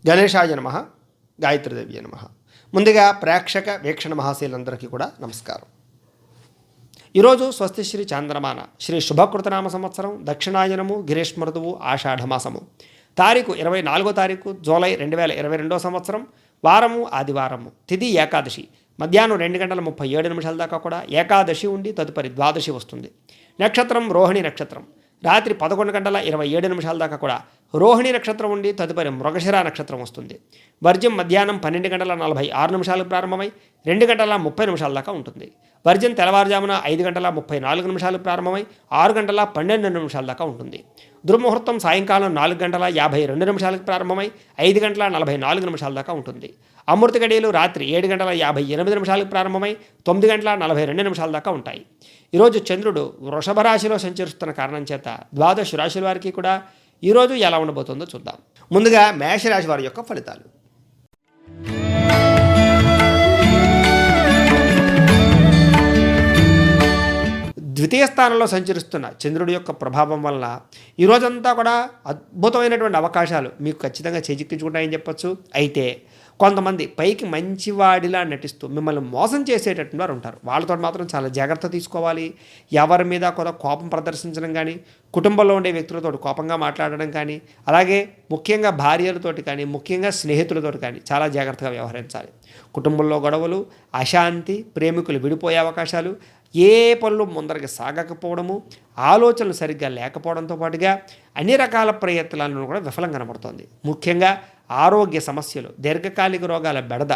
గణేశాయ నమః, గాయత్రీదేవి నమః. ముందుగా ప్రేక్షక వీక్షణ మహాశీలందరికీ కూడా నమస్కారం. ఈరోజు స్వస్తి శ్రీ చాంద్రమాన శ్రీ శుభకృతనామ సంవత్సరం దక్షిణాయనము గిరీష్మృతువు ఆషాఢమాసము తారీఖు 24వ తారీఖు జూలై 2022 సంవత్సరం వారము ఆదివారము తిథి ఏకాదశి మధ్యాహ్నం 2:37 దాకా కూడా ఏకాదశి ఉండి తదుపరి ద్వాదశి వస్తుంది. నక్షత్రం రోహిణి నక్షత్రం రాత్రి 11:27 దాకా కూడా రోహిణి నక్షత్రం ఉండి తదుపరి మృగశిర నక్షత్రం వస్తుంది. వర్జ్యం మధ్యాహ్నం 12:46 ప్రారంభమై 2:30 దాకా ఉంటుంది. వర్జ్యం తెల్లవారుజామున 5:34 ప్రారంభమై 6:12 దాకా ఉంటుంది. దుర్ముహూర్తం సాయంకాలం 4:52 ప్రారంభమై 5:44 దాకా ఉంటుంది. అమృత గడియలు రాత్రి 7:58 ప్రారంభమై 9:42 దాకా ఉంటాయి. ఈరోజు చంద్రుడు వృషభ రాశిలో సంచరిస్తున్న కారణం చేత ద్వాదశ రాశుల వారికి కూడా ఈరోజు ఎలా ఉండబోతుందో చూద్దాం. ముందుగా మేషరాశి వారి యొక్క ఫలితాలు. ద్వితీయ స్థానంలో సంచరిస్తున్న చంద్రుడి యొక్క ప్రభావం వల్ల ఈరోజంతా కూడా అద్భుతమైనటువంటి అవకాశాలు మీకు ఖచ్చితంగా చేజిక్కించుకుంటాయని చెప్పొచ్చు. అయితే కొంతమంది పైకి మంచివాడిలా నటిస్తూ మిమ్మల్ని మోసం చేసేటటువంటి వారు ఉంటారు. వాళ్ళతో మాత్రం చాలా జాగ్రత్త తీసుకోవాలి. ఎవరి మీద కూడా కోపం ప్రదర్శించడం కానీ, కుటుంబంలో ఉండే వ్యక్తులతో కోపంగా మాట్లాడడం కానీ, అలాగే ముఖ్యంగా భార్యలతోటి కానీ, ముఖ్యంగా స్నేహితులతోటి కానీ చాలా జాగ్రత్తగా వ్యవహరించాలి. కుటుంబంలో గొడవలు, అశాంతి, ప్రేమికులు విడిపోయే అవకాశాలు, ఏ పనులు ముందరికి సాగకపోవడము, ఆలోచనలు సరిగ్గా లేకపోవడంతో పాటుగా అన్ని రకాల ప్రయత్నాలను కూడా విఫలం కనబడుతోంది. ముఖ్యంగా ఆరోగ్య సమస్యలు, దీర్ఘకాలిక రోగాల బెడద,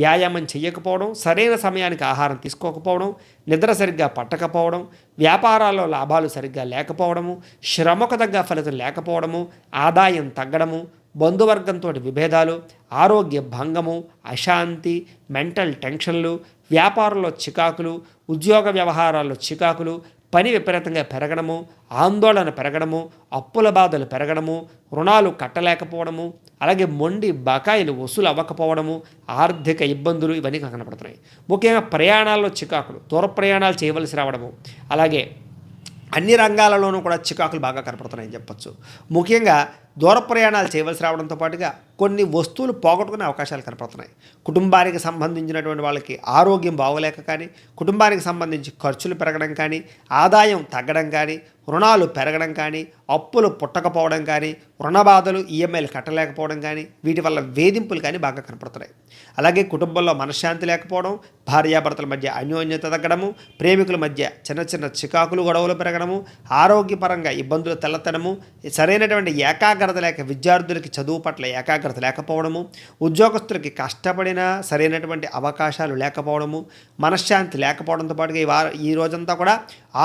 వ్యాయామం చేయకపోవడం, సరైన సమయానికి ఆహారం తీసుకోకపోవడం, నిద్ర సరిగ్గా పట్టకపోవడం, వ్యాపారాల్లో లాభాలు సరిగ్గా లేకపోవడము, శ్రమకు తగ్గ ఫలితం లేకపోవడము, ఆదాయం తగ్గడము, బంధువర్గంతో విభేదాలు, ఆరోగ్య భంగము, అశాంతి, మెంటల్ టెన్షన్లు, వ్యాపారంలో చికాకులు, ఉద్యోగ వ్యవహారాల్లో చికాకులు, పని విపరీతంగా పెరగడము, ఆందోళన పెరగడము, అప్పుల బాధలు పెరగడము, రుణాలు కట్టలేకపోవడము, అలాగే మొండి బకాయిలు వసూలు అవ్వకపోవడము, ఆర్థిక ఇబ్బందులు ఇవన్నీ కనపడుతున్నాయి. ముఖ్యంగా ప్రయాణాల్లో చికాకులు, దూర ప్రయాణాలు చేయవలసి రావడము, అలాగే అన్ని రంగాలలోనూ కూడా చికాకులు బాగా కనపడుతున్నాయని చెప్పచ్చు. ముఖ్యంగా దూర ప్రయాణాలు చేయవలసి రావడంతో పాటుగా కొన్ని వస్తువులు పోగొట్టుకునే అవకాశాలు కనపడుతున్నాయి. కుటుంబానికి సంబంధించినటువంటి వాళ్ళకి ఆరోగ్యం బాగోలేక కానీ, కుటుంబానికి సంబంధించి ఖర్చులు పెరగడం కానీ, ఆదాయం తగ్గడం కానీ, రుణాలు పెరగడం కానీ, అప్పులు పుట్టకపోవడం కానీ, రుణ బాధలు ఈఎంఐలు కట్టలేకపోవడం కానీ, వీటి వల్ల వేధింపులు కానీ బాగా కనపడుతున్నాయి. అలాగే కుటుంబంలో మనశ్శాంతి లేకపోవడం, భార్యాభర్తల మధ్య అన్యోన్యత తగ్గడము, ప్రేమికుల మధ్య చిన్న చిన్న చికాకులు గొడవలు పెరగడము, ఆరోగ్యపరంగా ఇబ్బందులు తెల్లతనము, సరైనటువంటి ఏకాగ్రత లేక విద్యార్థులకి చదువు పట్ల ఏకాగ్రత లేకపోవడము, ఉద్యోగస్తులకి కష్టపడినా సరైనటువంటి అవకాశాలు లేకపోవడము, మనశ్శాంతి లేకపోవడంతో పాటుగా ఈ రోజంతా కూడా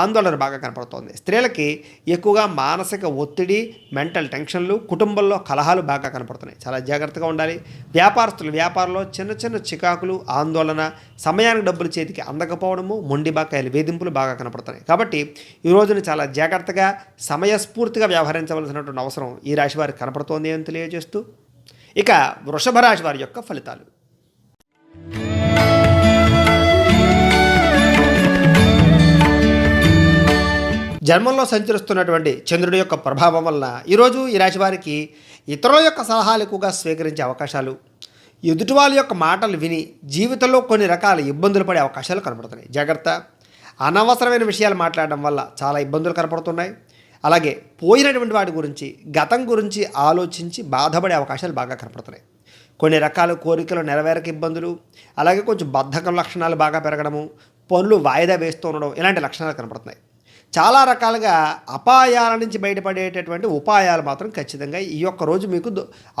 ఆందోళన బాగా కనపడుతోంది. స్త్రీలకి ఎక్కువగా మానసిక ఒత్తిడి, మెంటల్ టెన్షన్లు, కుటుంబంలో కలహాలు బాగా కనపడుతున్నాయి. చాలా జాగ్రత్తగా ఉండాలి. వ్యాపారస్తులు వ్యాపారంలో చిన్న చిన్న చికాకులు, ఆందోళన, సమయానికి డబ్బులు చేతికి అందకపోవడము, మొండి బకాయిలు, వేధింపులు బాగా కనపడుతున్నాయి. కాబట్టి ఈ రోజున చాలా జాగ్రత్తగా సమయస్ఫూర్తిగా వ్యవహరించవలసినటువంటి అవసరం ఈ రాశి వారికి కనపడుతోంది అని తెలియజేస్తూ, ఇక వృషభ రాశి వారి యొక్క ఫలితాలు. జన్మంలో సంచరిస్తున్నటువంటి చంద్రుడి యొక్క ప్రభావం వల్ల ఈరోజు ఈ రాశి వారికి ఇతరుల యొక్క సలహాలు ఎక్కువగా స్వీకరించే అవకాశాలు, ఎదుటి వాళ్ళ యొక్క మాటలు విని జీవితంలో కొన్ని రకాల ఇబ్బందులు పడే అవకాశాలు కనపడుతున్నాయి. జాగ్రత్త. అనవసరమైన విషయాలు మాట్లాడడం వల్ల చాలా ఇబ్బందులు కనపడుతున్నాయి. అలాగే పోయినటువంటి వాటి గురించి, గతం గురించి ఆలోచించి బాధపడే అవకాశాలు బాగా కనపడుతున్నాయి. కొన్ని రకాల కోరికలు నెరవేరక ఇబ్బందులు, అలాగే కొంచెం బద్ధకం లక్షణాలు బాగా పెరగడము, పనులు వాయిదా వేస్తూ ఉండడం, ఇలాంటి లక్షణాలు కనపడుతున్నాయి. చాలా రకాలుగా అపాయాల నుంచి బయటపడేటటువంటి ఉపాయాలు మాత్రం ఖచ్చితంగా ఈ యొక్క రోజు మీకు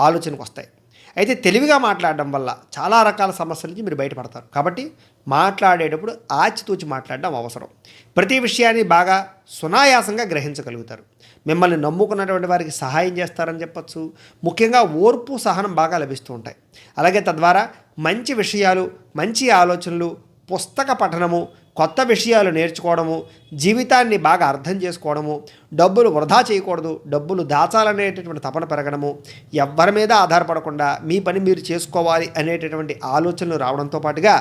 ఆలోచనకు వస్తాయి. అయితే తెలివిగా మాట్లాడడం వల్ల చాలా రకాల సమస్యల నుంచి మీరు బయటపడతారు. కాబట్టి మాట్లాడేటప్పుడు ఆచితూచి మాట్లాడడం అవసరం. ప్రతి విషయాన్ని బాగా సునాయాసంగా గ్రహించగలుగుతారు. మిమ్మల్ని నమ్ముకున్నటువంటి వారికి సహాయం చేస్తారని చెప్పచ్చు. ముఖ్యంగా ఓర్పు, సహనం బాగా లభిస్తూ ఉంటాయి. అలాగే తద్వారా మంచి విషయాలు, మంచి ఆలోచనలు, పుస్తక పఠనము, కొత్త విషయాలు నేర్చుకోవడము, జీవితాన్ని బాగా అర్థం చేసుకోవడము, డబ్బులు వృధా చేయకూడదు, డబ్బులు దాచాలనేటటువంటి తపన పెరగడము, ఎవ్వరి మీద ఆధారపడకుండా మీ పని మీరు చేసుకోవాలి అనేటటువంటి ఆలోచనలు రావడంతో పాటుగా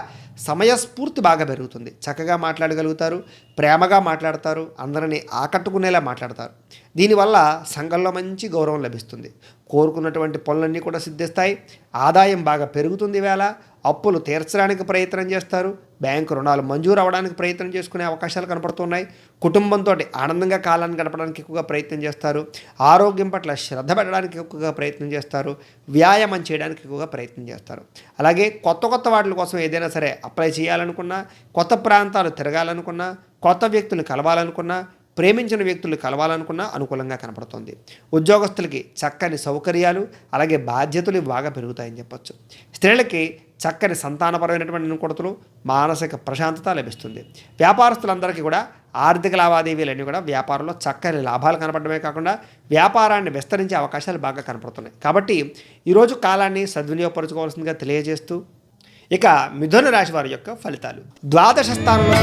సమయస్ఫూర్తి బాగా పెరుగుతుంది. చక్కగా మాట్లాడగలుగుతారు, ప్రేమగా మాట్లాడతారు, అందరినీ ఆకట్టుకునేలా మాట్లాడతారు. దీనివల్ల సంఘంలో మంచి గౌరవం లభిస్తుంది. కోరుకున్నటువంటి పనులన్నీ కూడా సిద్ధిస్తాయి. ఆదాయం బాగా పెరుగుతుంది. వేళ అప్పులు తీర్చడానికి ప్రయత్నం చేస్తారు. బ్యాంకు రుణాలు మంజూరు అవ్వడానికి ప్రయత్నం చేసుకునే అవకాశాలు కనపడుతున్నాయి. కుటుంబంతో ఆనందంగా కాలాన్ని గడపడానికి ఎక్కువగా ప్రయత్నం చేస్తారు. ఆరోగ్యం పట్ల శ్రద్ధ పెట్టడానికి ఎక్కువగా ప్రయత్నం చేస్తారు. వ్యాయామం చేయడానికి ఎక్కువగా ప్రయత్నం చేస్తారు. అలాగే కొత్త కొత్త వాటి కోసం ఏదైనా సరే అప్లై చేయాలనుకున్నా, కొత్త ప్రాంతాలు తిరగాలనుకున్నా, కొత్త వ్యక్తులు కలవాలనుకున్నా, ప్రేమించిన వ్యక్తులు కలవాలనుకున్నా అనుకూలంగా కనపడుతుంది. ఉద్యోగస్తులకి చక్కని సౌకర్యాలు అలాగే బాధ్యతలు బాగా పెరుగుతాయని చెప్పచ్చు. స్త్రీలకి చక్కని సంతానపరమైనటువంటి అనుకూలతలు, మానసిక ప్రశాంతత లభిస్తుంది. వ్యాపారస్తులందరికీ కూడా ఆర్థిక లావాదేవీలన్నీ కూడా వ్యాపారంలో చక్కని లాభాలు కనపడమే కాకుండా వ్యాపారాన్ని విస్తరించే అవకాశాలు బాగా కనపడుతున్నాయి. కాబట్టి ఈరోజు కాలాన్ని సద్వినియోగపరచుకోవాల్సిందిగా తెలియజేస్తూ ఇక మిథున రాశి వారి యొక్క ఫలితాలు. ద్వాదశ స్థానంలో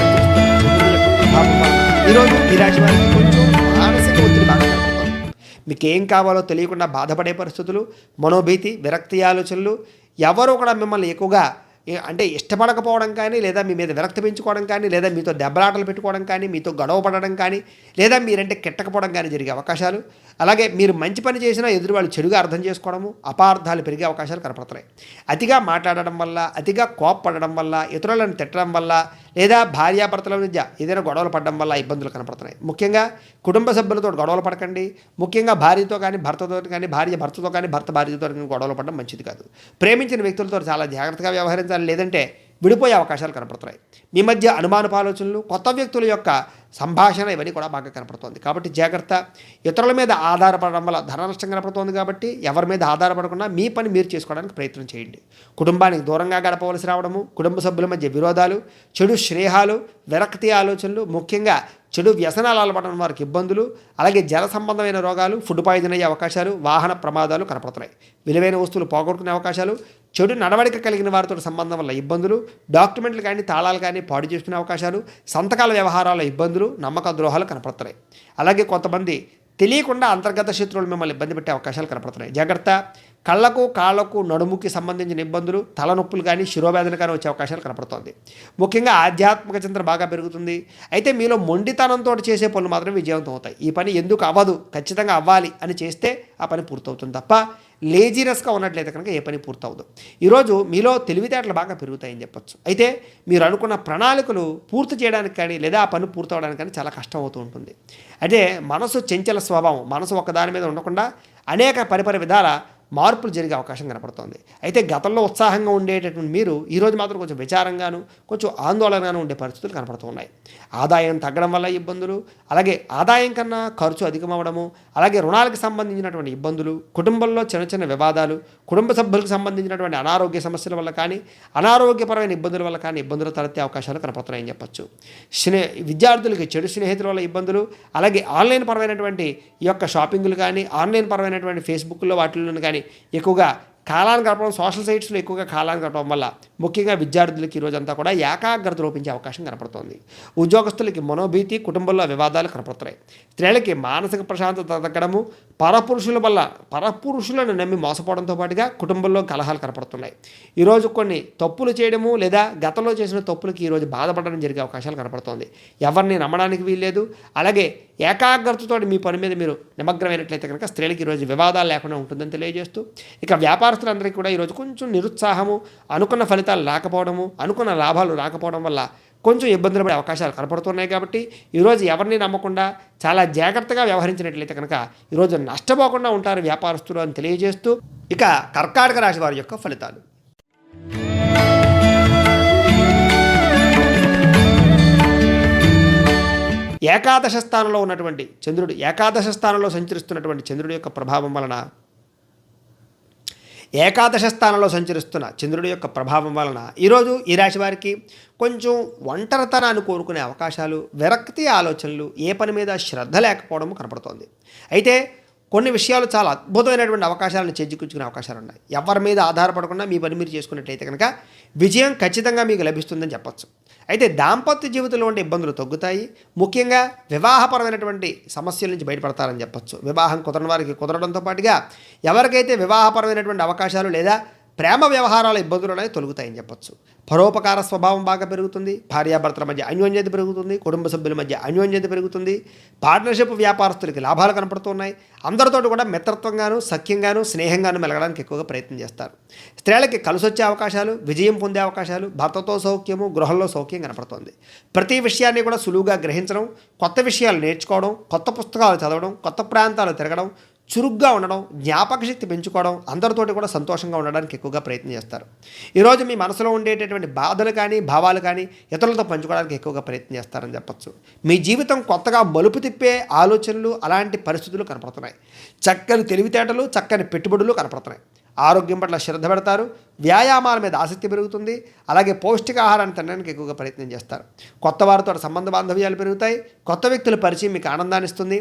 ఈరోజు ఈ రాశి వారికి కొంచెం మానసిక ఒత్తిడి బాగా కనపడుతుంది. మీకు ఏం కావాలో తెలియకుండా బాధపడే పరిస్థితులు, మనోభీతి, విరక్తి ఆలోచనలు, ఎవరో కూడా మిమ్మల్ని ఎక్కువగా అంటే ఇష్టపడకపోవడం కానీ, లేదా మీ మీద విరక్తి పెంచుకోవడం కానీ, లేదా మీతో దెబ్బలాటలు పెట్టుకోవడం కానీ, మీతో గొడవ పడడం కానీ, లేదా మీరంటే కిట్టకపోవడం కానీ జరిగే అవకాశాలు, అలాగే మీరు మంచి పని చేసినా ఎదురు వాళ్ళు చెడుగా అర్థం చేసుకోవడము, అపార్థాలు పెరిగే అవకాశాలు కనపడుతున్నాయి. అతిగా మాట్లాడడం వల్ల, అతిగా కోప్పడడం వల్ల, ఇతరులను తిట్టడం వల్ల, లేదా భార్యాభర్తల మధ్య ఏదైనా గొడవలు పడడం వల్ల ఇబ్బందులు కనపడుతున్నాయి. ముఖ్యంగా కుటుంబ సభ్యులతో గొడవలు పడకండి. ముఖ్యంగా భార్యతో కానీ, భర్తతో కానీ, భార్య భర్తతో కానీ, భర్త భార్యతో కానీ గొడవలు పడడం మంచిది కాదు. ప్రేమించిన వ్యక్తులతో చాలా జాగ్రత్తగా వ్యవహరించాలి, లేదంటే విడిపోయే అవకాశాలు కనపడుతున్నాయి. మీ మధ్య అనుమానపు ఆలోచనలు, కొత్త వ్యక్తుల యొక్క సంభాషణ ఇవన్నీ కూడా బాగా కనపడుతుంది. కాబట్టి జాగ్రత్త. ఇతరుల మీద ఆధారపడడం వల్ల ధన నష్టం కనపడుతుంది. కాబట్టి ఎవరి మీద ఆధారపడకుండా మీ పని మీరు చేసుకోవడానికి ప్రయత్నం చేయండి. కుటుంబానికి దూరంగా గడపవలసి రావడము, కుటుంబ సభ్యుల మధ్య విరోధాలు, చెడు స్నేహాలు, విరక్తి ఆలోచనలు, ముఖ్యంగా చెడు వ్యసనాలు అలవడం వారికి ఇబ్బందులు, అలాగే జల సంబంధమైన రోగాలు, ఫుడ్ పాయిజన్ అయ్యే అవకాశాలు, వాహన ప్రమాదాలు కనపడుతున్నాయి. విలువైన వస్తువులు పోగొట్టుకునే అవకాశాలు, చెడు నడవడిక కలిగిన వారితో సంబంధం వల్ల ఇబ్బందులు, డాక్యుమెంట్లు కానీ తాళాలు కానీ పాడు చేసుకునే అవకాశాలు, సంతకాల వ్యవహారాల ఇబ్బందులు, నమ్మక ద్రోహాలు కనపడుతున్నాయి. అలాగే కొంతమంది తెలియకుండా అంతర్గత శత్రువులు మిమ్మల్ని ఇబ్బంది పెట్టే అవకాశాలు కనపడుతున్నాయి. జాగ్రత్త. కళ్ళకు, కాళ్ళకు, నడుముకి సంబంధించిన ఇబ్బందులు, తలనొప్పులు కానీ, శిరోవేదన కానీ వచ్చే అవకాశాలు కనపడుతుంది. ముఖ్యంగా ఆధ్యాత్మిక చింతన బాగా పెరుగుతుంది. అయితే మీలో మొండితనంతో చేసే పనులు మాత్రం విజయవంతం అవుతాయి. ఈ పని ఎందుకు అవ్వదు, ఖచ్చితంగా అవ్వాలి అని చేస్తే ఆ పని పూర్తవుతుంది తప్ప లేజినెస్గా ఉన్నట్లయితే కనుక ఏ పని పూర్తవదు. ఈరోజు మీలో తెలివితేటలు బాగా పెరుగుతాయని చెప్పచ్చు. అయితే మీరు అనుకున్న ప్రణాళికలు పూర్తి చేయడానికి కానీ, లేదా ఆ పని పూర్తవడానికి కానీ చాలా కష్టం అవుతూ ఉంటుంది. అంటే మనసు చంచల స్వభావం, మనసు ఒకదాని మీద ఉండకుండా అనేక పరిపరి విధాల మార్పులు జరిగే అవకాశం కనపడుతుంది. అయితే గతంలో ఉత్సాహంగా ఉండేటటువంటి మీరు ఈరోజు మాత్రం కొంచెం విచారంగాను, కొంచెం ఆందోళనగాను ఉండే పరిస్థితులు కనపడుతూ ఉన్నాయి. ఆదాయం తగ్గడం వల్ల ఇబ్బందులు, అలాగే ఆదాయం కన్నా ఖర్చు అధికమవడము, అలాగే రుణాలకు సంబంధించినటువంటి ఇబ్బందులు, కుటుంబంలో చిన్న చిన్న వివాదాలు, కుటుంబ సభ్యులకు సంబంధించినటువంటి అనారోగ్య సమస్యల వల్ల కానీ, అనారోగ్యపరమైన ఇబ్బందుల వల్ల కానీ ఇబ్బందులు తలెత్తే అవకాశాలు కనపడుతున్నాయని చెప్పచ్చు. విద్యార్థులకి చెడు స్నేహితుల వల్ల ఇబ్బందులు, అలాగే ఆన్లైన్ పరమైనటువంటి ఈ యొక్క షాపింగ్లు కానీ, ఆన్లైన్ పరమైనటువంటి ఫేస్బుక్లో వాటిల్లో కానీ ఎక్కువగా కాలాన్ని గడపడం, సోషల్ సైట్స్లో ఎక్కువగా కాలాన్ని గడపడం వల్ల ముఖ్యంగా విద్యార్థులకి ఈరోజంతా కూడా ఏకాగ్రత లోపించే అవకాశం కనపడుతుంది. ఉద్యోగస్తులకి మనోభీతి, కుటుంబంలో వివాదాలు కనపడుతున్నాయి. స్త్రీలకి మానసిక ప్రశాంతత తగ్గడము, పరపురుషులను నమ్మి మోసపోవడంతో పాటుగా కుటుంబంలో కలహాలు కనపడుతున్నాయి. ఈరోజు కొన్ని తప్పులు చేయడము, లేదా గతంలో చేసిన తప్పులకి ఈరోజు బాధపడడం జరిగే అవకాశాలు కనపడుతుంది. ఎవరిని నమ్మడానికి వీల్లేదు. అలాగే ఏకాగ్రతతో మీ పని మీద మీరు నిమగ్నమైనట్లయితే కనుక స్త్రీలకి ఈరోజు వివాదాలు లేకుండా ఉంటుందని తెలియజేస్తూ, ఇక వ్యాపారస్తులందరికీ కూడా ఈరోజు కొంచెం నిరుత్సాహము, అనుకున్న ఫలితాలు రాకపోవడము, అనుకున్న లాభాలు రాకపోవడం వల్ల కొంచెం ఇబ్బందులు పడే అవకాశాలు కనపడుతున్నాయి. కాబట్టి ఈరోజు ఎవరిని నమ్మకుండా చాలా జాగ్రత్తగా వ్యవహరించినట్లయితే కనుక ఈరోజు నష్టపోకుండా ఉంటారు వ్యాపారస్తులు అని తెలియజేస్తూ, ఇక కర్కాటక రాశి వారి యొక్క ఫలితాలు. ఏకాదశ స్థానంలో ఉన్నటువంటి చంద్రుడు, ఏకాదశ స్థానంలో సంచరిస్తున్నటువంటి చంద్రుడి యొక్క ప్రభావం వలన, ఏకాదశ స్థానంలో సంచరిస్తున్న చంద్రుడి యొక్క ప్రభావం వలన ఈరోజు ఈ రాశి వారికి కొంచెం ఒంటరితనాన్ని కోరుకునే అవకాశాలు, విరక్తి ఆలోచనలు, ఏ పని మీద శ్రద్ధ లేకపోవడం కనపడుతోంది. అయితే కొన్ని విషయాలు చాలా అద్భుతమైనటువంటి అవకాశాలను చేజిక్కించుకునే అవకాశాలు ఉన్నాయి. ఎవరి మీద ఆధారపడకుండా మీ పని మీరు చేసుకున్నట్లయితే కనుక విజయం ఖచ్చితంగా మీకు లభిస్తుందని చెప్పచ్చు. అయితే దాంపత్య జీవితంలో ఉండే ఇబ్బందులు తగ్గుతాయి. ముఖ్యంగా వివాహపరమైనటువంటి సమస్యల నుంచి బయటపడతారని చెప్పచ్చు. వివాహం కుదరని వారికి కుదరడంతో పాటుగా ఎవరికైతే వివాహపరమైనటువంటి అవకాశాలు లేదా ప్రేమ వ్యవహారాల ఇబ్బందులు అనేవి తొలగుతాయని చెప్పొచ్చు. పరోపకార స్వభావం బాగా పెరుగుతుంది. భార్యాభర్తల మధ్య అన్యోన్యత పెరుగుతుంది. కుటుంబ సభ్యుల మధ్య అన్యోన్యత పెరుగుతుంది. పార్ట్నర్షిప్ వ్యాపారస్తులకి లాభాలు కనపడుతున్నాయి. అందరితోటి కూడా మిత్రత్వంగాను, సఖ్యంగాను, స్నేహంగాను మెలగడానికి ఎక్కువగా ప్రయత్నం చేస్తారు. స్త్రీలకి కలిసొచ్చే అవకాశాలు, విజయం పొందే అవకాశాలు, భర్తతో సౌఖ్యము, గృహంలో సౌఖ్యం కనపడుతుంది. ప్రతి విషయాన్ని కూడా సులువుగా గ్రహించడం, కొత్త విషయాలు నేర్చుకోవడం, కొత్త పుస్తకాలు చదవడం, కొత్త ప్రాంతాలు తిరగడం, చురుగ్గా ఉండడం, జ్ఞాపక శక్తి పెంచుకోవడం, అందరితోటి కూడా సంతోషంగా ఉండడానికి ఎక్కువగా ప్రయత్నం చేస్తారు. ఈరోజు మీ మనసులో ఉండేటటువంటి బాధలు కానీ, భావాలు కానీ ఇతరులతో పంచుకోవడానికి ఎక్కువగా ప్రయత్నం చేస్తారని చెప్పచ్చు. మీ జీవితం కొత్తగా మలుపు తిప్పే ఆలోచనలు, అలాంటి పరిస్థితులు కనపడుతున్నాయి. చక్కని తెలివితేటలు, చక్కని పెట్టుబడులు కనపడుతున్నాయి. ఆరోగ్యం పట్ల శ్రద్ధ పెడతారు. వ్యాయామాల మీద ఆసక్తి పెరుగుతుంది. అలాగే పౌష్టికాహారాన్ని తినడానికి ఎక్కువగా ప్రయత్నం చేస్తారు. కొత్త వారితో సంబంధ బాంధవ్యాలు పెరుగుతాయి. కొత్త వ్యక్తుల పరిచయం మీకు ఆనందాన్ని ఇస్తుంది.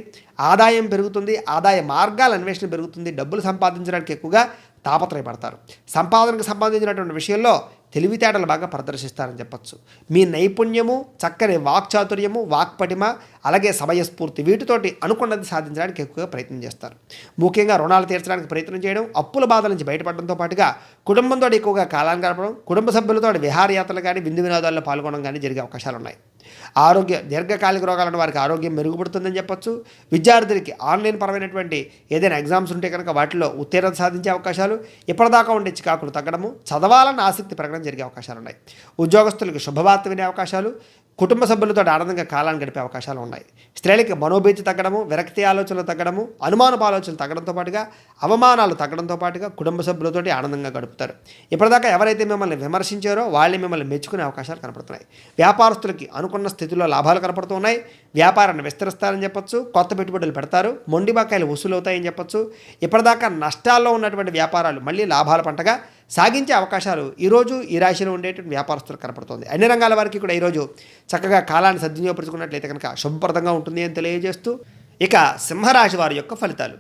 ఆదాయం పెరుగుతుంది. ఆదాయ మార్గాల అన్వేషణ పెరుగుతుంది. డబ్బులు సంపాదించడానికి ఎక్కువగా తాపత్రయపడతారు. సంపాదనకు సంబంధించినటువంటి విషయంలో తెలివితేటలు బాగా ప్రదర్శిస్తారని చెప్పచ్చు. మీ నైపుణ్యము, చక్కని వాక్చాతుర్యము, వాక్పటిమ, అలాగే సమయస్ఫూర్తి వీటితోటి అనుకున్నది సాధించడానికి ఎక్కువగా ప్రయత్నం చేస్తారు. ముఖ్యంగా రుణాలు తీర్చడానికి ప్రయత్నం చేయడం, అప్పుల బాధల నుంచి బయటపడడంతో పాటుగా కుటుంబంతో ఎక్కువగా కాలాన్ని గడపడం, కుటుంబ సభ్యులతో విహారయాత్రలు కానీ, విందు వినోదాల్లో పాల్గొనడం కానీ జరిగే అవకాశాలు ఉన్నాయి. దీర్ఘకాలిక రోగాలను వారికి ఆరోగ్యం మెరుగుపడుతుందని చెప్పొచ్చు. విద్యార్థులకి ఆన్లైన్ పరమైనటువంటి ఏదైనా ఎగ్జామ్స్ ఉంటే కనుక వాటిలో ఉత్తీర్ణత సాధించే అవకాశాలు, ఇప్పటిదాకా ఉండే చికాకులు తగ్గడము, చదవాలన్న ఆసక్తి పెరగడం జరిగే అవకాశాలు ఉన్నాయి. ఉద్యోగస్తులకు శుభవార్త వినే అవకాశాలు, కుటుంబ సభ్యులతో ఆనందంగా కాలాన్ని గడిపే అవకాశాలు ఉన్నాయి. స్త్రీలకి మనోభీతి తగ్గడము, విరక్తి ఆలోచనలు తగ్గడము, అనుమానపు ఆలోచనలు తగ్గడంతో పాటుగా, అవమానాలు తగ్గడంతో పాటుగా కుటుంబ సభ్యులతోటి ఆనందంగా గడుపుతారు. ఇప్పటిదాకా ఎవరైతే మిమ్మల్ని విమర్శించారో వాళ్ళే మిమ్మల్ని మెచ్చుకునే అవకాశాలు కనపడుతున్నాయి. వ్యాపారస్తులకి అనుకున్న స్థితిలో లాభాలు కనపడుతున్నాయి. వ్యాపారాన్ని విస్తరిస్తారని చెప్పొచ్చు. కొత్త పెట్టుబడులు పెడతారు. మొండి బకాయిలు వసూలు అవుతాయని చెప్పొచ్చు. ఇప్పటిదాకా నష్టాల్లో ఉన్నటువంటి వ్యాపారాలు మళ్ళీ లాభాల పంటగా సాగించే అవకాశాలు ఈరోజు ఈ రాశిలో ఉండేటువంటి వ్యాపారస్తులు కనపడుతుంది. అన్ని రంగాల వారికి కూడా ఈరోజు చక్కగా కాలాన్ని సద్వినియోగపరుచుకున్నట్లయితే కనుక శుభప్రదంగా ఉంటుంది అని తెలియజేస్తూ, ఇక సింహరాశి వారి యొక్క ఫలితాలు.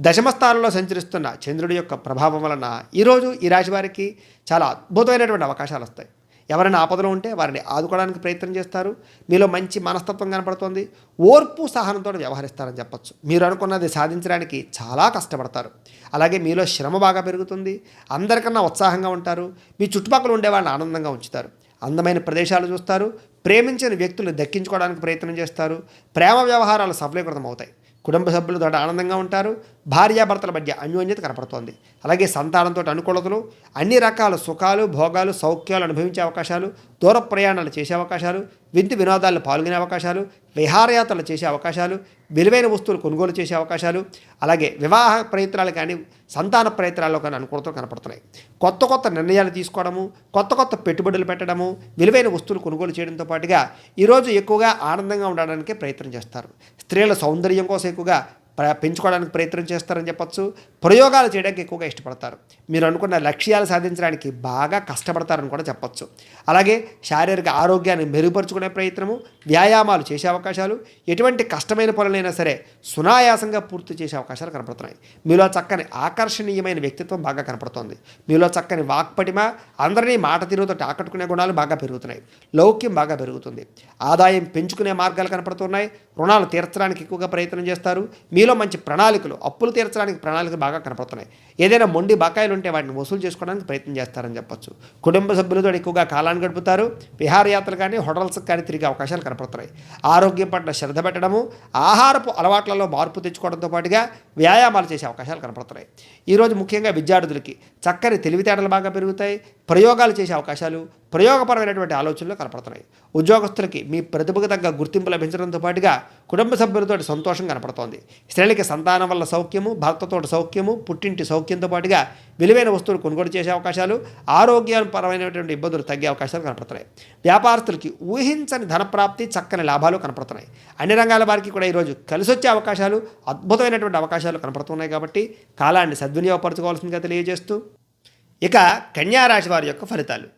దశమ స్థానంలో సంచరిస్తున్న చంద్రుడి యొక్క ప్రభావం వలన ఈరోజు ఈ రాశి వారికి చాలా అద్భుతమైనటువంటి అవకాశాలు వస్తాయి. ఎవరైనా ఆపదలో ఉంటే వారిని ఆదుకోవడానికి ప్రయత్నం చేస్తారు. మీలో మంచి మనస్తత్వం కనపడుతుంది. ఓర్పు సహనంతో వ్యవహరిస్తారని చెప్పచ్చు. మీరు అనుకున్నది సాధించడానికి చాలా కష్టపడతారు. అలాగే మీలో శ్రమ బాగా పెరుగుతుంది. అందరికన్నా ఉత్సాహంగా ఉంటారు. మీ చుట్టుపక్కల ఉండే వాళ్ళని ఆనందంగా ఉంచుతారు. అందమైన ప్రదేశాలు చూస్తారు. ప్రేమించిన వ్యక్తులను దక్కించుకోవడానికి ప్రయత్నం చేస్తారు. ప్రేమ వ్యవహారాలు సఫలీకృతం అవుతాయి. కుటుంబ సభ్యులతో ఆనందంగా ఉంటారు. భార్యాభర్తల మధ్య అన్యోన్యత కనపడుతోంది. అలాగే సంతానంతో అనుకూలతలు, అన్ని రకాల సుఖాలు, భోగాలు, సౌఖ్యాలు అనుభవించే అవకాశాలు, దూర ప్రయాణాలు చేసే అవకాశాలు, విందు వినోదాల్లో పాల్గొనే అవకాశాలు, విహారయాత్రలు చేసే అవకాశాలు, విలువైన వస్తువులు కొనుగోలు చేసే అవకాశాలు, అలాగే వివాహ ప్రయత్నాలు కానీ, సంతాన ప్రయత్నాల్లో కానీ అనుకూలతలు కనపడుతున్నాయి. కొత్త కొత్త నిర్ణయాలు తీసుకోవడము, కొత్త కొత్త పెట్టుబడులు పెట్టడము, విలువైన వస్తువులు కొనుగోలు చేయడంతో పాటుగా ఈరోజు ఎక్కువగా ఆనందంగా ఉండడానికే ప్రయత్నం చేస్తారు. స్త్రీల సౌందర్యం కోసం ఎక్కువగా పెంచుకోవడానికి ప్రయత్నం చేస్తారని చెప్పచ్చు. ప్రయోగాలు చేయడానికి ఎక్కువగా ఇష్టపడతారు. మీరు అనుకున్న లక్ష్యాలు సాధించడానికి బాగా కష్టపడతారని కూడా చెప్పచ్చు. అలాగే శారీరక ఆరోగ్యాన్ని మెరుగుపరుచుకునే ప్రయత్నము, వ్యాయామాలు చేసే అవకాశాలు, ఎటువంటి కష్టమైన పనులైనా సరే సునాయాసంగా పూర్తి చేసే అవకాశాలు కనపడుతున్నాయి. మీలో చక్కని ఆకర్షణీయమైన వ్యక్తిత్వం బాగా కనపడుతోంది. మీలో చక్కని వాక్పటిమ, అందరినీ మాట తీరుతో ఆకట్టుకునే గుణాలు బాగా పెరుగుతున్నాయి. లౌక్యం బాగా పెరుగుతుంది. ఆదాయం పెంచుకునే మార్గాలు కనపడుతున్నాయి. రుణాలు తీర్చడానికి ఎక్కువగా ప్రయత్నం చేస్తారు. మీలో మంచి ప్రణాళికలు, అప్పులు తీర్చడానికి ప్రణాళికలు బాగా కనపడుతున్నాయి. ఏదైనా మొండి బకాయిలు ఉంటే వాటిని వసూలు చేసుకోవడానికి ప్రయత్నం చేస్తారని చెప్పచ్చు. కుటుంబ సభ్యులతో ఎక్కువగా కాలాన్ని గడుపుతారు. విహారయాత్రలు కానీ, హోటల్స్కి కానీ తిరిగే అవకాశాలు కనపడుతున్నాయి. ఆరోగ్యం పట్ల శ్రద్ధ పెట్టడము, ఆహారపు అలవాట్లలో మార్పు తెచ్చుకోవడంతో పాటుగా వ్యాయామాలు చేసే అవకాశాలు కనపడుతున్నాయి. ఈరోజు ముఖ్యంగా విద్యార్థులకి చక్కని తెలివితేటలు బాగా పెరుగుతాయి. ప్రయోగాలు చేసే అవకాశాలు, ప్రయోగపరమైనటువంటి ఆలోచనలు కనపడుతున్నాయి. ఉద్యోగస్తులకి మీ ప్రతిభకు తగ్గ గుర్తింపు లభించడంతో పాటుగా కుటుంబ సభ్యులతో సంతోషం కనపడుతోంది. స్త్రీలకి సంతానం వల్ల సౌఖ్యము, భర్తతో సౌఖ్యము, పుట్టింటి సౌఖ్యంతో పాటుగా విలువైన వస్తువులు కొనుగోలు చేసే అవకాశాలు, ఆరోగ్యపరమైనటువంటి ఇబ్బందులు తగ్గే అవకాశాలు కనపడుతున్నాయి. వ్యాపారస్తులకి ఊహించని ధనప్రాప్తి, చక్కని లాభాలు కనపడుతున్నాయి. అన్ని రంగాల వారికి కూడా ఈరోజు కలిసొచ్చే అవకాశాలు, అద్భుతమైనటువంటి అవకాశాలు కనపడుతున్నాయి. కాబట్టి కాలాన్ని సద్వినియోగపరచుకోవాల్సిందిగా తెలియజేస్తూ, ఇక కన్యా రాశి వారి యొక్క ఫలితాలు.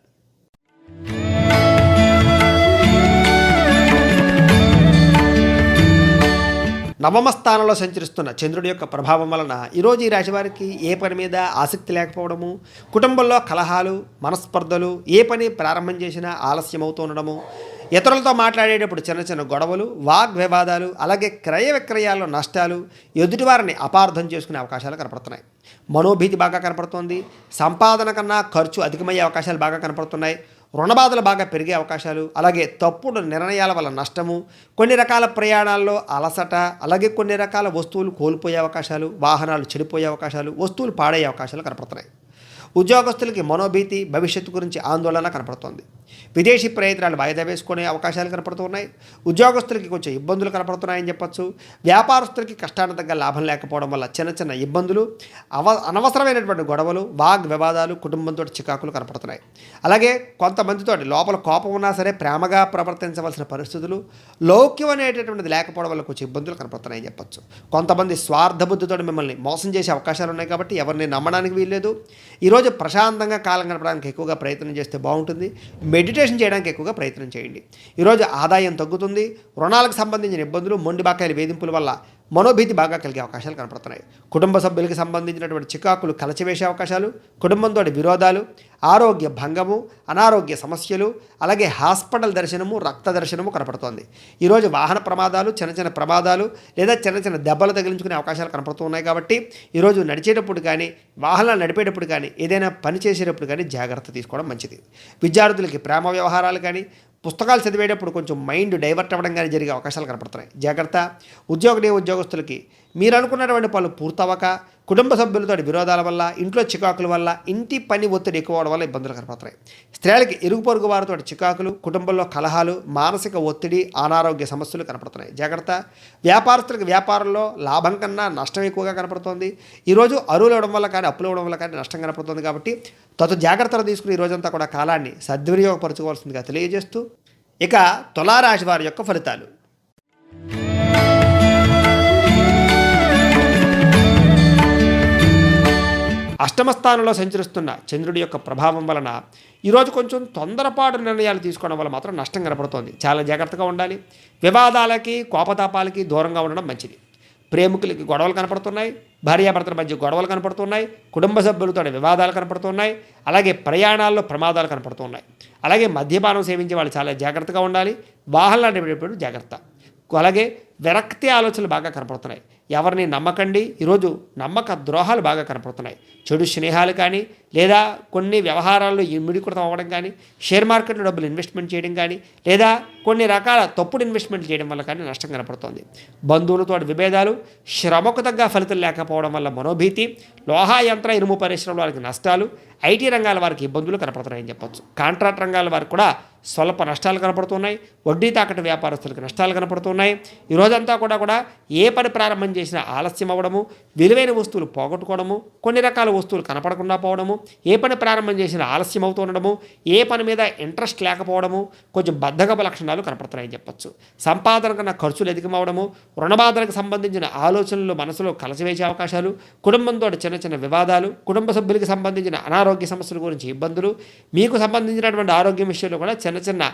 నవమ స్థానంలో సంచరిస్తున్న చంద్రుడి యొక్క ప్రభావం వలన ఈరోజు ఈ రాశి వారికి ఏ పని మీద ఆసక్తి లేకపోవడము, కుటుంబంలో కలహాలు, మనస్పర్ధలు, ఏ పని ప్రారంభం చేసినా ఆలస్యం అవుతూ ఉండడము, ఇతరులతో మాట్లాడేటప్పుడు చిన్న చిన్న గొడవలు, వాగ్వివాదాలు, అలాగే క్రయ విక్రయాల్లో నష్టాలు, ఎదుటివారిని అపార్థం చేసుకునే అవకాశాలు కనపడుతున్నాయి. మనోభీతి బాగా కనపడుతోంది. సంపాదన కన్నా ఖర్చు అధికమయ్యే అవకాశాలు బాగా కనపడుతున్నాయి. రుణబాధలు బాగా పెరిగే అవకాశాలు, అలాగే తప్పుడు నిర్ణయాల వల్ల నష్టము, కొన్ని రకాల ప్రయాణాల్లో అలసట, అలాగే కొన్ని రకాల వస్తువులు కోల్పోయే అవకాశాలు, వాహనాలు చెడిపోయే అవకాశాలు, వస్తువులు పాడయ్యే అవకాశాలు కనపడుతున్నాయి. ఉద్యోగస్తులకి మనోభీతి, భవిష్యత్తు గురించి ఆందోళన కనపడుతోంది. విదేశీ ప్రయత్నాలు వాయిదా వేసుకునే అవకాశాలు కనపడుతున్నాయి. ఉద్యోగస్తులకి కొంచెం ఇబ్బందులు కనపడుతున్నాయని చెప్పొచ్చు. వ్యాపారస్తులకి కష్టానికి తగ్గ లాభం లేకపోవడం వల్ల చిన్న చిన్న ఇబ్బందులు, అనవసరమైనటువంటి గొడవలు, వివాదాలు, కుటుంబంతో చికాకులు కనపడుతున్నాయి. అలాగే కొంతమందితో లోపల కోపం ఉన్నా సరే ప్రేమగా ప్రవర్తించవలసిన పరిస్థితులు, లౌక్యం అనేటటువంటిది లేకపోవడం వల్ల కొంచెం ఇబ్బందులు కనపడుతున్నాయని చెప్పొచ్చు. కొంతమంది స్వార్థ బుద్ధితో మిమ్మల్ని మోసం చేసే అవకాశాలు ఉన్నాయి కాబట్టి ఎవరిని నమ్మడానికి వీల్లేదు. ఈరోజు ప్రశాంతంగా కాలం గడపడానికి ఎక్కువగా ప్రయత్నం చేస్తే బాగుంటుంది. మెడిటేషన్ చేయడానికి ఎక్కువగా ప్రయత్నం చేయండి. ఈరోజు ఆదాయం తగ్గుతుంది. రుణాలకు సంబంధించిన ఇబ్బందులు, మొండి బకాయిల వేధింపుల వల్ల మనోభీతి బాగా కలిగే అవకాశాలు కనపడుతున్నాయి. కుటుంబ సభ్యులకి సంబంధించినటువంటి చికాకులు కలచివేసే అవకాశాలు, కుటుంబంతో విరోధాలు, ఆరోగ్య భంగము, అనారోగ్య సమస్యలు, అలాగే హాస్పిటల్ దర్శనము, రక్త దర్శనము కనపడుతోంది. ఈరోజు వాహన ప్రమాదాలు, చిన్న చిన్న ప్రమాదాలు లేదా చిన్న చిన్న దెబ్బలు తగిలించుకునే అవకాశాలు కనపడుతున్నాయి. కాబట్టి ఈరోజు నడిచేటప్పుడు కానీ, వాహనాలు నడిపేటప్పుడు కానీ, ఏదైనా పని చేసేటప్పుడు కానీ జాగ్రత్త తీసుకోవడం మంచిది. విద్యార్థులకి ప్రేమ వ్యవహారాలు కానీ, పుస్తకాలు చదివేటప్పుడు కొంచెం మైండ్ డైవర్ట్ అవ్వడం కానీ జరిగే అవకాశాలు కనపడుతున్నాయి. జాగ్రత్త. ఉద్యోగస్తులకి మీరు అనుకున్నటువంటి పనులు పూర్తవక, కుటుంబ సభ్యులతో విరోధాల వల్ల, ఇంట్లో చికాకుల వల్ల, ఇంటి పని ఒత్తిడి ఎక్కువ అవడం వల్ల ఇబ్బందులు కనపడుతున్నాయి. స్త్రీలకి ఇరుగు పొరుగు వారితో చికాకులు, కుటుంబంలో కలహాలు, మానసిక ఒత్తిడి, అనారోగ్య సమస్యలు కనపడుతున్నాయి. జాగ్రత్త. వ్యాపారస్తులకు వ్యాపారంలో లాభం కన్నా నష్టం ఎక్కువగా కనపడుతోంది. ఈరోజు అరువులు ఇవ్వడం వల్ల కానీ, అప్పులు ఇవ్వడం వల్ల కానీ నష్టం కనపడుతుంది. కాబట్టి జాగ్రత్తలు తీసుకుని ఈ రోజంతా కూడా కాలాన్ని సద్వినియోగపరచుకోవాల్సిందిగా తెలియజేస్తూ, ఇక తులారాశి వారి యొక్క ఫలితాలు. అష్టమ స్థానంలో సంచరిస్తున్న చంద్రుడి యొక్క ప్రభావం వలన ఈరోజు కొంచెం తొందరపాటు నిర్ణయాలు తీసుకోవడం వల్ల మాత్రం నష్టం కనపడుతోంది. చాలా జాగ్రత్తగా ఉండాలి. వివాదాలకి, కోపతాపాలకి దూరంగా ఉండడం మంచిది. ప్రేమికులకి గొడవలు కనపడుతున్నాయి. భార్యాభర్తల మధ్య గొడవలు కనపడుతున్నాయి. కుటుంబ సభ్యులతో వివాదాలు కనపడుతున్నాయి. అలాగే ప్రయాణాల్లో ప్రమాదాలు కనపడుతున్నాయి. అలాగే మద్యపానం సేవించే వాళ్ళు చాలా జాగ్రత్తగా ఉండాలి. వాహనాలు నడిపేటప్పుడు జాగ్రత్త. అలాగే విరక్తి ఆలోచనలు బాగా కనపడుతున్నాయి. ఎవరిని నమ్మకండి. ఈరోజు నమ్మక ద్రోహాలు బాగా కనపడుతున్నాయి. చెడు స్నేహాలు కానీ, లేదా కొన్ని వ్యవహారాల్లో ఇమిడికృతం అవ్వడం కానీ, షేర్ మార్కెట్లో డబ్బులు ఇన్వెస్ట్మెంట్ చేయడం కానీ, లేదా కొన్ని రకాల తప్పుడు ఇన్వెస్ట్మెంట్ చేయడం వల్ల కానీ నష్టం కనపడుతుంది. బంధువులతో విభేదాలు, శ్రమకు తగ్గ ఫలితం లేకపోవడం వల్ల మనోభీతి, లోహ యంత్ర ఇనుము పరిశ్రమల వారికి నష్టాలు, ఐటీ రంగాల వారికి ఇబ్బందులు కనపడుతున్నాయని చెప్పొచ్చు. కాంట్రాక్ట్ రంగాల వారికి కూడా స్వల్ప నష్టాలు కనపడుతున్నాయి. వడ్డీ తాకట్టు వ్యాపారస్తులకు నష్టాలు కనపడుతున్నాయి. ఈరోజంతా కూడా ఏ పని ప్రారంభం చేసినా ఆలస్యం అవ్వడము, విలువైన వస్తువులు పోగొట్టుకోవడము, కొన్ని రకాల వస్తువులు కనపడకుండా పోవడము, ఏ పని ప్రారంభం చేసినా ఆలస్యం అవుతూ ఉండడము, ఏ పని మీద ఇంట్రెస్ట్ లేకపోవడము, కొంచెం బద్ధకపు లక్షణాలు కనపడుతున్నాయని చెప్పొచ్చు. సంపాదన కన్నా ఖర్చులు అధికమవడము, రుణబాధలకు సంబంధించిన ఆలోచనలు మనసులో కలసివేసే అవకాశాలు, కుటుంబంతో చిన్న చిన్న వివాదాలు, కుటుంబ సభ్యులకి సంబంధించిన అనారోగ్య సమస్యల గురించి ఇబ్బందులు, మీకు సంబంధించినటువంటి ఆరోగ్యం విషయంలో కూడా చిన్న చిన్న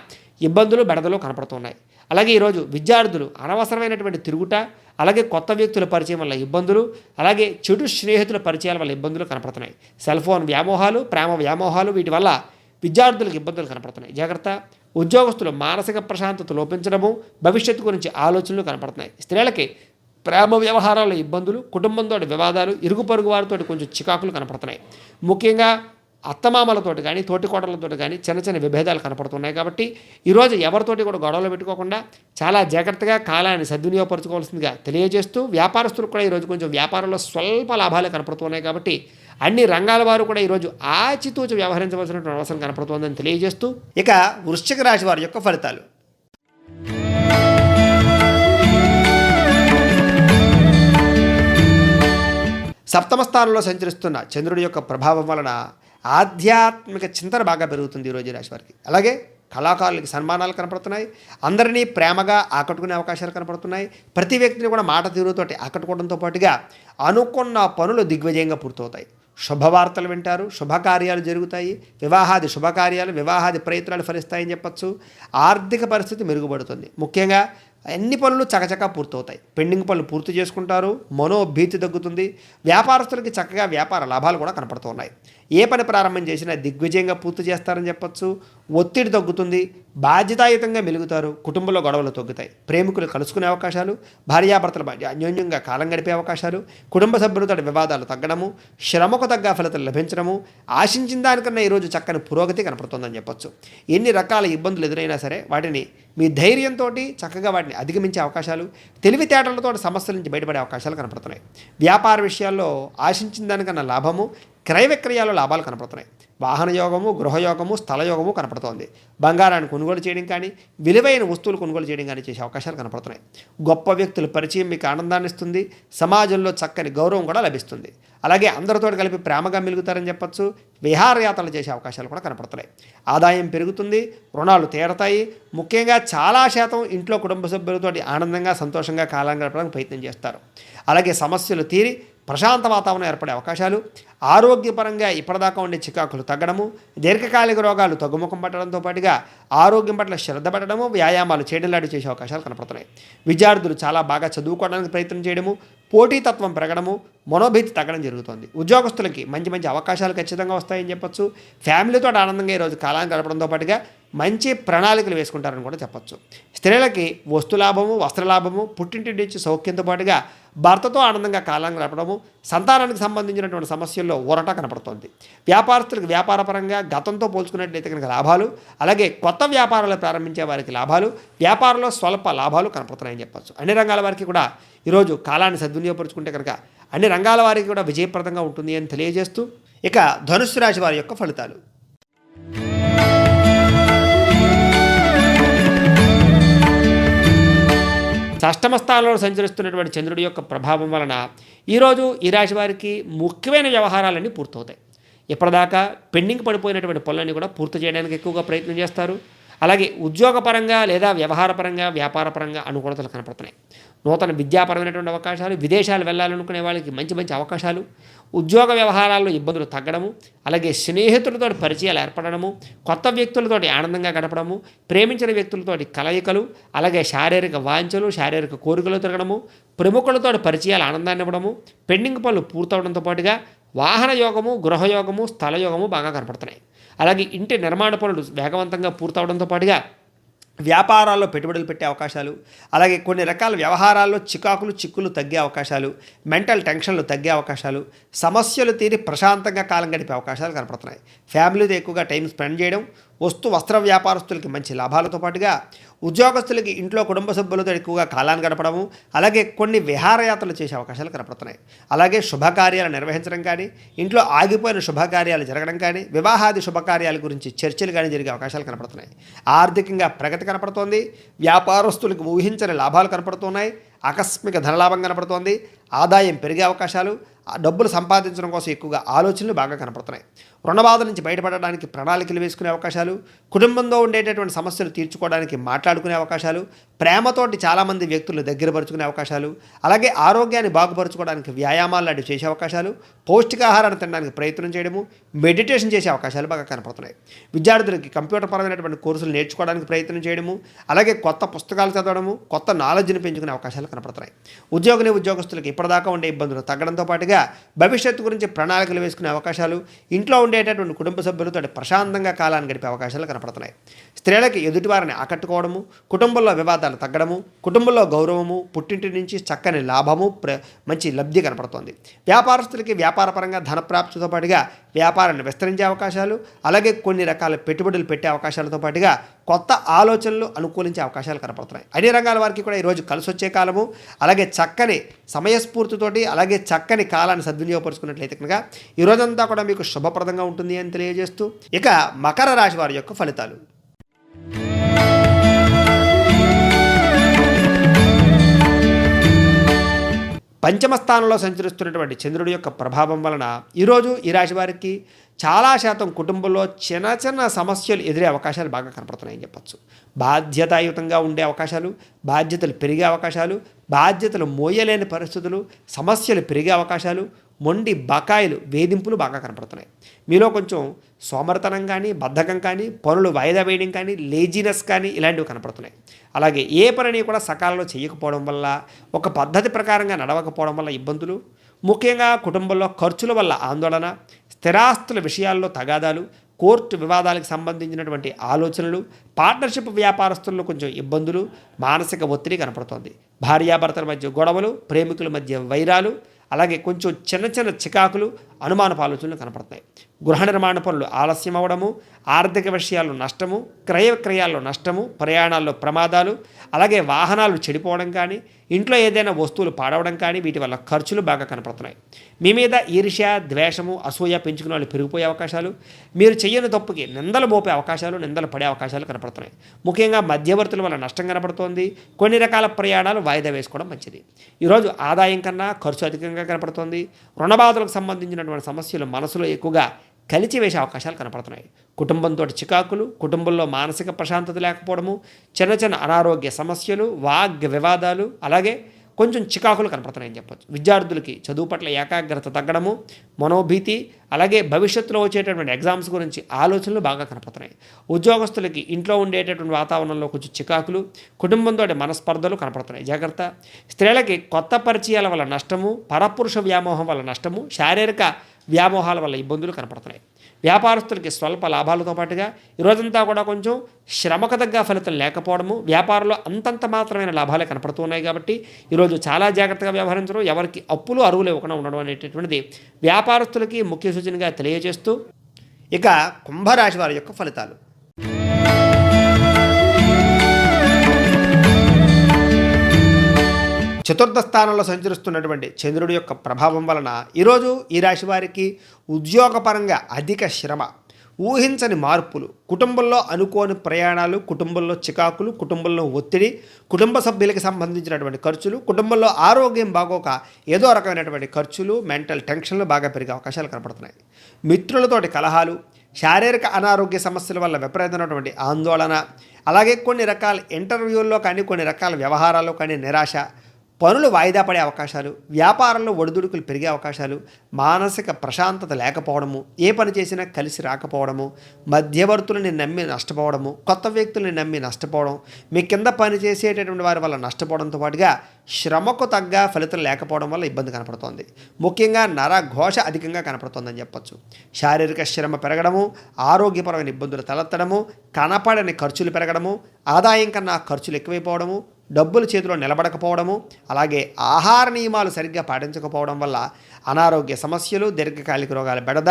ఇబ్బందులు, బెడదలు కనపడుతున్నాయి. అలాగే ఈరోజు విద్యార్థులు అనవసరమైనటువంటి తిరుగుట, అలాగే కొత్త వ్యక్తుల పరిచయం వల్ల ఇబ్బందులు, అలాగే చెడు స్నేహితుల పరిచయాల వల్ల ఇబ్బందులు కనపడుతున్నాయి. సెల్ ఫోన్ వ్యామోహాలు, ప్రేమ వ్యామోహాలు, వీటి వల్ల విద్యార్థులకు ఇబ్బందులు కనపడుతున్నాయి. జాగ్రత్త. ఉద్యోగస్తులు మానసిక ప్రశాంతత లోపించడము, భవిష్యత్తు గురించి ఆలోచనలు కనపడుతున్నాయి. స్త్రీలకి ప్రేమ వ్యవహారాల్లో ఇబ్బందులు, కుటుంబంతో వివాదాలు, ఇరుగు పొరుగు వారితో కొంచెం చికాకులు కనపడుతున్నాయి. ముఖ్యంగా అత్తమామలతోటి కానీ, తోటికోడలతోటి కానీ చిన్న చిన్న విభేదాలు కనపడుతున్నాయి. కాబట్టి ఈరోజు ఎవరితోటి కూడా గొడవలు పెట్టుకోకుండా చాలా జాగ్రత్తగా కాలాన్ని సద్వినియోగపరచుకోవాల్సిందిగా తెలియజేస్తూ, వ్యాపారస్తులకు కూడా ఈరోజు కొంచెం వ్యాపారంలో స్వల్ప లాభాలే కనపడుతున్నాయి. కాబట్టి అన్ని రంగాల వారు కూడా ఈరోజు ఆచితూచి వ్యవహరించవలసినటువంటి అవసరం కనపడుతోందని తెలియజేస్తూ, ఇక వృశ్చిక రాశి వారి యొక్క ఫలితాలు. సప్తమ స్థానంలో సంచరిస్తున్న చంద్రుడి యొక్క ప్రభావం వలన ఆధ్యాత్మిక చింతన బాగా పెరుగుతుంది ఈరోజు రాశి వారికి. అలాగే కళాకారులకి సన్మానాలు కనపడుతున్నాయి. అందరినీ ప్రేమగా ఆకట్టుకునే అవకాశాలు కనపడుతున్నాయి. ప్రతి వ్యక్తిని కూడా మాట తీరుతోటి ఆకట్టుకోవడంతో పాటుగా అనుకున్న పనులు దిగ్విజయంగా పూర్తవుతాయి. శుభవార్తలు వింటారు, శుభకార్యాలు జరుగుతాయి. వివాహాది శుభకార్యాలు, వివాహాది ప్రయత్నాలు ఫలిస్తాయని చెప్పచ్చు. ఆర్థిక పరిస్థితి మెరుగుపడుతుంది. ముఖ్యంగా అన్ని పనులు చకచకా పూర్తవుతాయి. పెండింగ్ పనులు పూర్తి చేసుకుంటారు. మనోభీతి తగ్గుతుంది. వ్యాపారస్తులకి చక్కగా వ్యాపార లాభాలు కూడా కనపడుతున్నాయి. ఏ పని ప్రారంభం చేసినా దిగ్విజయంగా పూర్తి చేస్తారని చెప్పొచ్చు. ఒత్తిడి తగ్గుతుంది, బాధ్యతాయుతంగా మెలుగుతారు, కుటుంబంలో గొడవలు తగ్గుతాయి, ప్రేమికులు కలుసుకునే అవకాశాలు, భార్యాభర్తల మధ్య అన్యోన్యంగా కాలం గడిపే అవకాశాలు, కుటుంబ సభ్యులతో వివాదాలు తగ్గడము, శ్రమకు తగ్గ ఫలితాలు లభించడము, ఆశించిన దానికన్నా ఈరోజు చక్కని పురోగతి కనపడుతుందని చెప్పొచ్చు. ఎన్ని రకాల ఇబ్బందులు ఎదురైనా సరే వాటిని మీ ధైర్యంతో చక్కగా వాటిని అధిగమించే అవకాశాలు, తెలివితేటలతో సమస్యల నుంచి బయటపడే అవకాశాలు కనపడుతున్నాయి. వ్యాపార విషయాల్లో ఆశించిన దానికన్నా లాభము, క్రయ విక్రయాల్లో లాభాలు కనపడుతున్నాయి. వాహన యోగము, గృహయోగము, స్థల యోగము కనపడుతోంది. బంగారాన్ని కొనుగోలు చేయడం కానీ, విలువైన వస్తువులు కొనుగోలు చేయడం కానీ చేసే అవకాశాలు కనపడుతున్నాయి. గొప్ప వ్యక్తుల పరిచయం మీకు ఆనందాన్ని ఇస్తుంది, సమాజంలో చక్కని గౌరవం కూడా లభిస్తుంది. అలాగే అందరితో కలిపి ప్రేమగా మెలుగుతారని చెప్పొచ్చు. విహారయాత్రలు చేసే అవకాశాలు కూడా కనపడుతున్నాయి. ఆదాయం పెరుగుతుంది, రుణాలు తీరతాయి. ముఖ్యంగా చాలా శాతం ఇంట్లో కుటుంబ సభ్యులతో ఆనందంగా సంతోషంగా కాలం గడపడానికి ప్రయత్నం చేస్తారు. అలాగే సమస్యలు తీరి ప్రశాంత వాతావరణం ఏర్పడే అవకాశాలు, ఆరోగ్యపరంగా ఇప్పటిదాకా ఉండే చికాకులు తగ్గడము, దీర్ఘకాలిక రోగాలు తగ్గుముఖం పట్టడంతో పాటుగా ఆరోగ్యం పట్ల శ్రద్ధ పెట్టడము, వ్యాయామాలు చేయడం లాంటివి చేసే అవకాశాలు కనపడుతున్నాయి. విద్యార్థులు చాలా బాగా చదువుకోవడానికి ప్రయత్నం చేయడము, పోటీతత్వం పెరగడము, మనోభీతి తగ్గడం జరుగుతుంది. ఉద్యోగస్తులకి మంచి మంచి అవకాశాలు ఖచ్చితంగా వస్తాయని చెప్పొచ్చు. ఫ్యామిలీతో ఆనందంగా ఈరోజు కాలాన్ని గడపడంతో పాటుగా మంచి ప్రణాళికలు వేసుకుంటారని కూడా చెప్పొచ్చు. స్త్రీలకి వస్తులాభము, వస్త్రలాభము, పుట్టింటి నుంచి సౌఖ్యంతో పాటుగా భర్తతో ఆనందంగా కాలాన్ని గడపడము, సంతానానికి సంబంధించినటువంటి సమస్యల్లో ఊరట కనపడుతోంది. వ్యాపారస్తులకు వ్యాపారపరంగా గతంతో పోల్చుకున్నట్లయితే కనుక లాభాలు, అలాగే కొత్త వ్యాపారాలు ప్రారంభించే వారికి లాభాలు, వ్యాపారంలో స్వల్ప లాభాలు కనపడుతున్నాయని చెప్పొచ్చు. అన్ని రంగాల వారికి కూడా ఈరోజు కాలాన్ని సద్వినియోగపరుచుకుంటే కనుక అన్ని రంగాల వారికి కూడా విజయప్రదంగా ఉంటుంది అని తెలియజేస్తూ, ఇక ధనుస్సు రాశి వారి యొక్క ఫలితాలు. షష్టమ స్థానంలో సంచరిస్తున్నటువంటి చంద్రుడి యొక్క ప్రభావం వలన ఈరోజు ఈ రాశి వారికి ముఖ్యమైన వ్యవహారాలన్నీ పూర్తవుతాయి. ఇప్పటిదాకా పెండింగ్ పడిపోయినటువంటి పనులన్నీ కూడా పూర్తి చేయడానికి ఎక్కువగా ప్రయత్నం చేస్తారు. అలాగే ఉద్యోగపరంగా లేదా వ్యవహారపరంగా, వ్యాపారపరంగా అనుకూలతలు కనపడుతున్నాయి. నూతన విద్యాపరమైనటువంటి అవకాశాలు, విదేశాలు వెళ్ళాలనుకునే వాళ్ళకి మంచి మంచి అవకాశాలు, ఉద్యోగ వ్యవహారాల్లో ఇబ్బందులు తగ్గడము, అలాగే స్నేహితులతో పరిచయాలు ఏర్పడడము, కొత్త వ్యక్తులతో ఆనందంగా గడపడము, ప్రేమించిన వ్యక్తులతో కలయికలు, అలాగే శారీరక వాంఛలు, శారీరక కోరికలు తిరగడము, ప్రముఖులతో పరిచయాలు ఆనందాన్ని ఇవ్వడము, పెండింగ్ పనులు పూర్తవడంతో పాటుగా వాహన యోగము, గృహయోగము, స్థల యోగము బాగా కనపడుతున్నాయి. అలాగే ఇంటి నిర్మాణ పనులు వేగవంతంగా పూర్తవడంతో పాటుగా వ్యాపారాల్లో పెట్టుబడులు పెట్టే అవకాశాలు, అలాగే కొన్ని రకాల వ్యవహారాల్లో చిక్కులు తగ్గే అవకాశాలు, మెంటల్ టెన్షన్లు తగ్గే అవకాశాలు, సమస్యలు తీరి ప్రశాంతంగా కాలం గడిపే అవకాశాలు కనపడుతున్నాయి. ఫ్యామిలీతో ఎక్కువగా టైం స్పెండ్ చేయడం, వస్త్ర వ్యాపారస్తులకి మంచి లాభాలతో పాటుగా ఉద్యోగస్తులకి ఇంట్లో కుటుంబ సభ్యులతో ఎక్కువగా కాలాన్ని గడపడము, అలాగే కొన్ని విహారయాత్రలు చేసే అవకాశాలు కనపడుతున్నాయి. అలాగే శుభకార్యాలు నిర్వహించడం కానీ, ఇంట్లో ఆగిపోయిన శుభకార్యాలు జరగడం కానీ, వివాహాది శుభకార్యాల గురించి చర్చలు కానీ జరిగే అవకాశాలు కనపడుతున్నాయి. ఆర్థికంగా ప్రగతి కనపడుతోంది. వ్యాపారస్తులకు ఊహించని లాభాలు కనపడుతున్నాయి. ఆకస్మిక ధనలాభం కనపడుతోంది. ఆదాయం పెరిగే అవకాశాలు, డబ్బులు సంపాదించడం కోసం ఎక్కువగా ఆలోచనలు బాగా కనపడుతున్నాయి. రుణబాధ నుంచి బయటపడడానికి ప్రణాళికలు వేసుకునే అవకాశాలు, కుటుంబంలో ఉండేటటువంటి సమస్యలు తీర్చుకోవడానికి మాట్లాడుకునే అవకాశాలు, ప్రేమతోటి చాలామంది వ్యక్తులు దగ్గరపరుచుకునే అవకాశాలు, అలాగే ఆరోగ్యాన్ని బాగుపరుచుకోవడానికి వ్యాయామాలు లాంటివి చేసే అవకాశాలు, పౌష్టికాహారాన్ని తినడానికి ప్రయత్నం చేయడము, మెడిటేషన్ చేసే అవకాశాలు బాగా కనపడుతున్నాయి. విద్యార్థులకి కంప్యూటర్ పరమైనటువంటి కోర్సులు నేర్చుకోవడానికి ప్రయత్నం చేయడము, అలాగే కొత్త పుస్తకాలు చదవడము, కొత్త నాలెడ్జ్ని పెంచుకునే అవకాశాలు కనపడుతున్నాయి. ఉద్యోగులకు ఇప్పటిదాకా ఉండే ఇబ్బందులు తగ్గడంతో పాటుగా భవిష్యత్తు గురించి ప్రణాళికలు వేసుకునే అవకాశాలు, ఇంట్లో ఉండేటటువంటి కుటుంబ సభ్యులతో ప్రశాంతంగా కాలాన్ని గడిపే అవకాశాలు కనపడుతున్నాయి. స్త్రీలకి ఎదుటివారిని ఆకట్టుకోవడము, కుటుంబంలో వివాదాలు తగ్గడము, కుటుంబంలో గౌరవము, పుట్టింటి నుంచి చక్కని లాభము, మంచి లబ్ధి కనపడుతోంది. వ్యాపారస్తులకి వ్యాపారపరంగా ధనప్రాప్తితో పాటుగా వ్యాపారాన్ని విస్తరించే అవకాశాలు, అలాగే కొన్ని రకాల పెట్టుబడులు పెట్టే అవకాశాలతో పాటుగా కొత్త ఆలోచనలు అనుకూలించే అవకాశాలు కనపడుతున్నాయి. అన్ని రంగాల వారికి కూడా ఈరోజు కలిసి వచ్చే కాలము, అలాగే చక్కని సమయస్ఫూర్తితోటి, అలాగే చక్కని కాలాన్ని సద్వినియోగపరుచుకున్నట్లయితే కనుక ఈరోజంతా కూడా మీకు శుభప్రదంగా ఉంటుంది అని తెలియజేస్తూ, ఇక మకర రాశి వారి యొక్క ఫలితాలు. పంచమ స్థానంలో సంచరిస్తున్నటువంటి చంద్రుడి యొక్క ప్రభావం వలన ఈరోజు ఈ రాశి వారికి చాలా శాతం కుటుంబంలో చిన్న చిన్న సమస్యలు ఎదురే అవకాశాలు బాగా కనపడుతున్నాయని చెప్పచ్చు. బాధ్యతాయుతంగా ఉండే అవకాశాలు, బాధ్యతలు పెరిగే అవకాశాలు, బాధ్యతలు మోయలేని పరిస్థితులు, సమస్యలు పెరిగే అవకాశాలు, మొండి బకాయిలు, వేధింపులు బాగా కనపడుతున్నాయి. మీలో కొంచెం సోమరితనం కానీ, బద్ధకం కానీ, పనులు వాయిదా వేయడం కానీ, లేజినెస్ కానీ ఇలాంటివి కనపడుతున్నాయి. అలాగే ఏ పనిని కూడా సకాలంలో చేయకపోవడం వల్ల, ఒక పద్ధతి ప్రకారంగా నడవకపోవడం వల్ల ఇబ్బందులు, ముఖ్యంగా కుటుంబంలో ఖర్చుల వల్ల ఆందోళన, స్థిరాస్తుల విషయాల్లో తగాదాలు, కోర్టు వివాదాలకు సంబంధించినటువంటి ఆలోచనలు, పార్ట్నర్షిప్ వ్యాపారస్తుల్లో కొంచెం ఇబ్బందులు, మానసిక ఒత్తిడి కనపడుతోంది. భార్యాభర్తల మధ్య గొడవలు, ప్రేమికుల మధ్య వైరాలు, అలాగే కొంచెం చిన్న చిన్న చికాకులు, అనుమానపు ఆలోచనలు కనపడతాయి. గృహ నిర్మాణ పనులు ఆలస్యం అవ్వడము, ఆర్థిక విషయాల్లో నష్టము, క్రయ విక్రయాల్లో నష్టము, ప్రయాణాల్లో ప్రమాదాలు, అలాగే వాహనాలు చెడిపోవడం కానీ, ఇంట్లో ఏదైనా వస్తువులు పాడవడం కానీ, వీటి వల్ల ఖర్చులు బాగా కనపడుతున్నాయి. మీ మీద ఈర్ష్య, ద్వేషము, అసూయ పెంచుకునే వాళ్ళు పెరిగిపోయే అవకాశాలు, మీరు చేయని తప్పుకి నిందలు మోపే అవకాశాలు, నిందలు పడే అవకాశాలు కనపడుతున్నాయి. ముఖ్యంగా మధ్యవర్తుల వల్ల నష్టం కనపడుతోంది. కొన్ని రకాల ప్రయాణాలు వాయిదా వేసుకోవడం మంచిది. ఈరోజు ఆదాయం కన్నా ఖర్చు అధికంగా కనపడుతోంది. రుణబాధలకు సంబంధించినటువంటి సమస్యలు మనసులో ఎక్కువగా కలిచివేసే అవకాశాలు కనపడుతున్నాయి. కుటుంబంతో చికాకులు, కుటుంబంలో మానసిక ప్రశాంతత లేకపోవడము, చిన్న చిన్న అనారోగ్య సమస్యలు, వాగ్ వివాదాలు, అలాగే కొంచెం చికాకులు కనపడుతున్నాయని చెప్పొచ్చు. విద్యార్థులకి చదువు పట్ల ఏకాగ్రత తగ్గడము, మనోభీతి, అలాగే భవిష్యత్తులో వచ్చేటటువంటి ఎగ్జామ్స్ గురించి ఆలోచనలు బాగా కనపడుతున్నాయి. ఉద్యోగస్తులకి ఇంట్లో ఉండేటటువంటి వాతావరణంలో కొంచెం చికాకులు, కుటుంబంతో మనస్పర్ధలు కనపడుతున్నాయి, జాగ్రత్త. స్త్రీలకి కొత్త పరిచయాల వల్ల నష్టము, పరపురుష వ్యామోహం వల్ల నష్టము, శారీరక వ్యామోహాల వల్ల ఇబ్బందులు కనపడుతున్నాయి. వ్యాపారస్తులకి స్వల్ప లాభాలతో పాటుగా ఈరోజంతా కూడా కొంచెం శ్రమకు తగ్గ ఫలితం లేకపోవడము, వ్యాపారంలో అంతంత మాత్రమైన లాభాలే కనపడుతున్నాయి. కాబట్టి ఈరోజు చాలా జాగ్రత్తగా వ్యవహరించడం, ఎవరికి అప్పులు అరువులు ఇవ్వకుండా ఉండడం అనేటటువంటిది వ్యాపారస్తులకి ముఖ్య సూచనగా తెలియజేస్తూ, ఇక కుంభరాశి వారి యొక్క ఫలితాలు. చతుర్థ స్థానంలో సంచరిస్తున్నటువంటి చంద్రుడి యొక్క ప్రభావం వలన ఈరోజు ఈ రాశి వారికి ఉద్యోగపరంగా అధిక శ్రమ, ఊహించని మార్పులు, కుటుంబంలో అనుకోని ప్రయాణాలు, కుటుంబంలో చికాకులు, కుటుంబంలో ఒత్తిడి, కుటుంబ సభ్యులకి సంబంధించినటువంటి ఖర్చులు, కుటుంబంలో ఆరోగ్యం బాగోక ఏదో రకమైనటువంటి ఖర్చులు, మెంటల్ టెన్షన్లు బాగా పెరిగే అవకాశాలు కనపడుతున్నాయి. మిత్రులతోటి కలహాలు, శారీరక అనారోగ్య సమస్యల వల్ల విపరీతమైనటువంటి ఆందోళన, అలాగే కొన్ని రకాల ఇంటర్వ్యూల్లో కానీ, కొన్ని రకాల వ్యవహారాల్లో కానీ నిరాశ, పనులు వాయిదా పడే అవకాశాలు, వ్యాపారంలో ఒడిదుడుకులు పెరిగే అవకాశాలు, మానసిక ప్రశాంతత లేకపోవడము, ఏ పని చేసినా కలిసి రాకపోవడము, మధ్యవర్తులని నమ్మి నష్టపోవడము, కొత్త వ్యక్తులని నమ్మి నష్టపోవడం, మీ కింద పని చేసేటటువంటి వారి వల్ల నష్టపోవడంతో పాటుగా శ్రమకు తగ్గ ఫలితం లేకపోవడం వల్ల ఇబ్బంది కనపడుతోంది. ముఖ్యంగా నరఘోష అధికంగా కనపడుతోందని చెప్పొచ్చు. శారీరక శ్రమ పెరగడము, ఆరోగ్యపరమైన ఇబ్బందులు తలెత్తడము, కనపడని ఖర్చులు పెరగడము, ఆదాయం కన్నా ఖర్చులు ఎక్కువైపోవడము, డబ్బులు చేతిలో నిలబడకపోవడము, అలాగే ఆహార నియమాలు సరిగ్గా పాటించకపోవడం వల్ల అనారోగ్య సమస్యలు, దీర్ఘకాలిక రోగాల బెడద,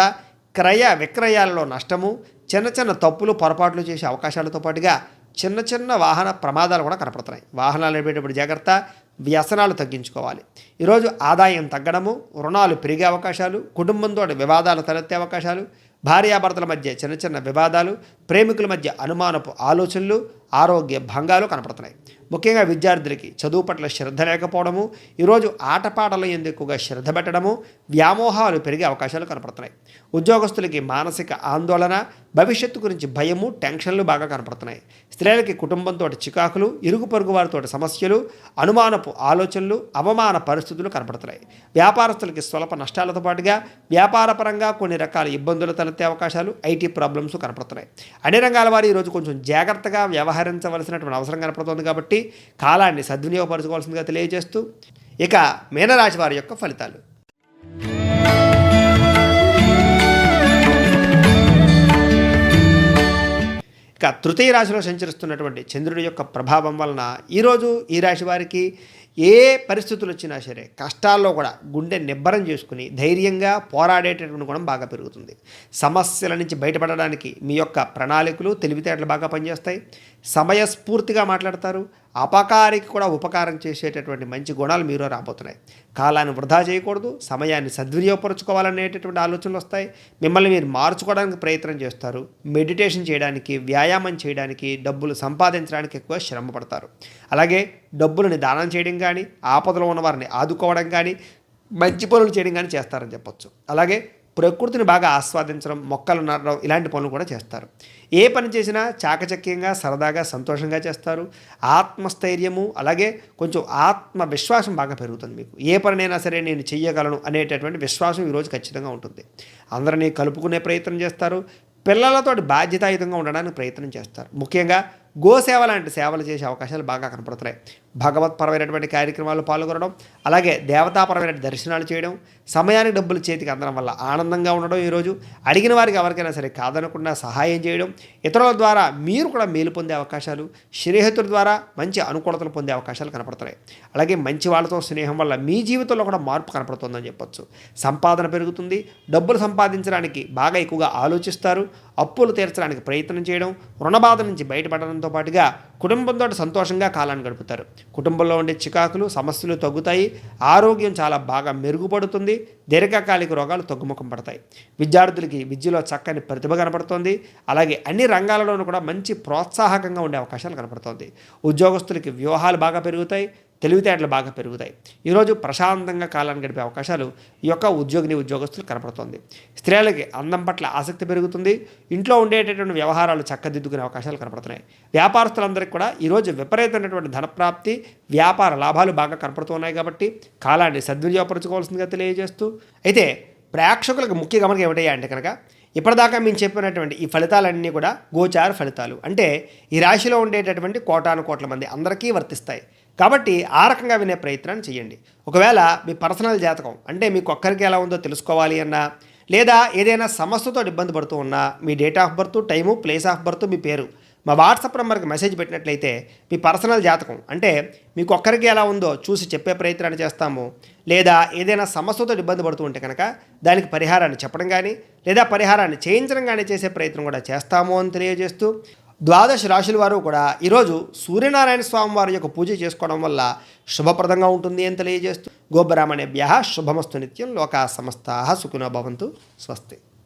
క్రయ విక్రయాలలో నష్టము, చిన్న చిన్న తప్పులు పొరపాట్లు చేసే అవకాశాలతో పాటుగా చిన్న చిన్న వాహన ప్రమాదాలు కూడా కనపడుతున్నాయి. వాహనాలు నడిపేటప్పుడు జాగ్రత్త, వ్యసనాలు తగ్గించుకోవాలి. ఈరోజు ఆదాయం తగ్గడము, రుణాలు పెరిగే అవకాశాలు, కుటుంబంతో వివాదాలు తలెత్తే అవకాశాలు, భార్యాభర్తల మధ్య చిన్న చిన్న వివాదాలు, ప్రేమికుల మధ్య అనుమానపు ఆలోచనలు, ఆరోగ్య భంగాలు కనపడుతున్నాయి. ముఖ్యంగా విద్యార్థులకి చదువు పట్ల శ్రద్ధ లేకపోవడము, ఈరోజు ఆటపాటలు ఎందుకు ఎక్కువగా శ్రద్ధ పెట్టడము, వ్యామోహాలు పెరిగే అవకాశాలు కనపడుతున్నాయి. ఉద్యోగస్తులకి మానసిక ఆందోళన, భవిష్యత్తు గురించి భయము, టెన్షన్లు బాగా కనపడుతున్నాయి. స్త్రీలకి కుటుంబంతో చికాకులు, ఇరుగు పొరుగు వారితో సమస్యలు, అనుమానపు ఆలోచనలు, అవమాన పరిస్థితులు కనపడుతున్నాయి. వ్యాపారస్తులకి స్వల్ప నష్టాలతో పాటుగా వ్యాపారపరంగా కొన్ని రకాల ఇబ్బందులు తలెత్తే అవకాశాలు, ఐటీ ప్రాబ్లమ్స్ కనపడుతున్నాయి. అన్ని రంగాల వారు ఈరోజు కొంచెం జాగ్రత్తగా వ్యవహరించవలసినటువంటి అవసరం కనపడుతోంది. కాబట్టి కాలాన్ని సద్వినియోగపరచుకోవాల్సిందిగా తెలియజేస్తూ, ఇక మీనరాశి వారి యొక్క ఫలితాలు. ఇక తృతీయ రాశిలో సంచరిస్తున్నటువంటి చంద్రుడి యొక్క ప్రభావం వలన ఈరోజు ఈ రాశి వారికి ఏ పరిస్థితులు వచ్చినా సరే కష్టాల్లో కూడా గుండె నిబ్బరం చేసుకుని ధైర్యంగా పోరాడేటటువంటి గుణం బాగా పెరుగుతుంది. సమస్యల నుంచి బయటపడడానికి మీ యొక్క ప్రణాళికలు, తెలివితేటలు బాగా పనిచేస్తాయి. సమయస్ఫూర్తిగా మాట్లాడతారు. అపకారికి కూడా ఉపకారం చేసేటటువంటి మంచి గుణాలు మీలో రాబోతున్నాయి. కాలాన్ని వృధా చేయకూడదు, సమయాన్ని సద్వినియోగపరచుకోవాలనేటటువంటి ఆలోచనలు వస్తాయి. మిమ్మల్ని మీరు మార్చుకోవడానికి ప్రయత్నం చేస్తారు. మెడిటేషన్ చేయడానికి, వ్యాయామం చేయడానికి, డబ్బులు సంపాదించడానికి ఎక్కువ శ్రమ పడతారు. అలాగే డబ్బులని దానం చేయడం కానీ, ఆపదలో ఉన్న వారిని ఆదుకోవడం కానీ, మంచి పనులు చేయడం కానీ చేస్తారని చెప్పొచ్చు. అలాగే ప్రకృతిని బాగా ఆస్వాదించడం, మొక్కలు నాటడం, ఇలాంటి పనులు కూడా చేస్తారు. ఏ పని చేసినా చాకచక్యంగా, సరదాగా, సంతోషంగా చేస్తారు. ఆత్మస్థైర్యము, అలాగే కొంచెం ఆత్మవిశ్వాసం బాగా పెరుగుతుంది మీకు. ఏ పనినైనా సరే నేను చెయ్యగలను అనేటటువంటి విశ్వాసం ఈరోజు ఖచ్చితంగా ఉంటుంది. అందరినీ కలుపుకునే ప్రయత్నం చేస్తారు. పిల్లలతో బాధ్యతాయుతంగా ఉండడానికి ప్రయత్నం చేస్తారు. ముఖ్యంగా గోసేవ లాంటి సేవలు చేసే అవకాశాలు బాగా కనపడుతున్నాయి. భగవత్పరమైనటువంటి కార్యక్రమాలు పాల్గొనడం, అలాగే దేవతాపరమైన దర్శనాలు చేయడం, సమయానికి డబ్బులు చేతికి అందడం వల్ల ఆనందంగా ఉండడం, ఈరోజు అడిగిన వారికి ఎవరికైనా సరే కాదనకుండా సహాయం చేయడం, ఇతరుల ద్వారా మీరు కూడా మేలు పొందే అవకాశాలు, స్నేహితుల ద్వారా మంచి అనుకూలతలు పొందే అవకాశాలు కనపడుతున్నాయి. అలాగే మంచి వాళ్ళతో స్నేహం వల్ల మీ జీవితంలో కూడా మార్పు కనపడుతుందని చెప్పొచ్చు. సంపాదన పెరుగుతుంది, డబ్బులు సంపాదించడానికి బాగా ఎక్కువగా ఆలోచిస్తారు, అప్పులు తీర్చడానికి ప్రయత్నం చేయడం, రుణబాధ నుంచి బయటపడడంతో పాటుగా కుటుంబంతో సంతోషంగా కాలాన్ని గడుపుతారు. కుటుంబంలో ఉండే చికాకులు సమస్యలు తగ్గుతాయి, ఆరోగ్యం చాలా బాగా మెరుగుపడుతుంది, దీర్ఘకాలిక రోగాలు తగ్గుముఖం పడతాయి. విద్యార్థులకి విద్యలో చక్కని ప్రతిభ కనపడుతుంది, అలాగే అన్ని రంగాలలోనూ కూడా మంచి ప్రోత్సాహకంగా ఉండే అవకాశాలు కనపడుతుంది. ఉద్యోగస్తులకి వ్యూహాలు బాగా పెరుగుతాయి, తెలివితేటలు బాగా పెరుగుతాయి. ఈరోజు ప్రశాంతంగా కాలాన్ని గడిపే అవకాశాలు ఈ యొక్క ఉద్యోగస్తులు కనపడుతుంది. స్త్రీలకి అందం పట్ల ఆసక్తి పెరుగుతుంది, ఇంట్లో ఉండేటటువంటి వ్యవహారాలు చక్కదిద్దుకునే అవకాశాలు కనపడుతున్నాయి. వ్యాపారస్తులందరికీ కూడా ఈరోజు విపరీతమైనటువంటి ధనప్రాప్తి, వ్యాపార లాభాలు బాగా కనపడుతున్నాయి కాబట్టి కాలాన్ని సద్వినియోగపరచుకోవాల్సిందిగా తెలియజేస్తూ, అయితే ప్రేక్షకులకు ముఖ్య గమనిక ఏమిటయ్యా అంటే కనుక, ఇప్పటిదాకా మేము చెప్పినటువంటి ఈ ఫలితాలన్నీ కూడా గోచార ఫలితాలు, అంటే ఈ రాశిలో ఉండేటటువంటి కోటాను కోట్ల మంది అందరికీ వర్తిస్తాయి. కాబట్టి ఆ రకంగా వినే ప్రయత్నాన్ని చేయండి. ఒకవేళ మీ పర్సనల్ జాతకం అంటే మీకు ఒక్కరికి ఎలా ఉందో తెలుసుకోవాలి అన్నా, లేదా ఏదైనా సమస్యతో ఇబ్బంది పడుతూ ఉన్నా, మీ date of birth, time, place of birth, మీ పేరు మా వాట్సాప్ నెంబర్కి మెసేజ్ పెట్టినట్లయితే మీ పర్సనల్ జాతకం అంటే మీకు ఒక్కరికి ఎలా ఉందో చూసి చెప్పే ప్రయత్నాన్ని చేస్తాము. లేదా ఏదైనా సమస్యతో ఇబ్బంది పడుతూ ఉంటే కనుక దానికి పరిహారాన్ని చెప్పడం కానీ, లేదా పరిహారాన్ని చేయించడం కానీ చేసే ప్రయత్నం కూడా చేస్తాము అని తెలియజేస్తూ, ద్వాదశ రాశుల వారు కూడా ఈరోజు సూర్యనారాయణ స్వామి వారి యొక్క పూజ చేసుకోవడం వల్ల శుభప్రదంగా ఉంటుంది అని తెలియజేస్తూ, గోబ్రాహ్మణేభ్యః శుభమస్తు నిత్యం, లోకా సమస్తాః సుఖినో భవంతు. స్వస్తి.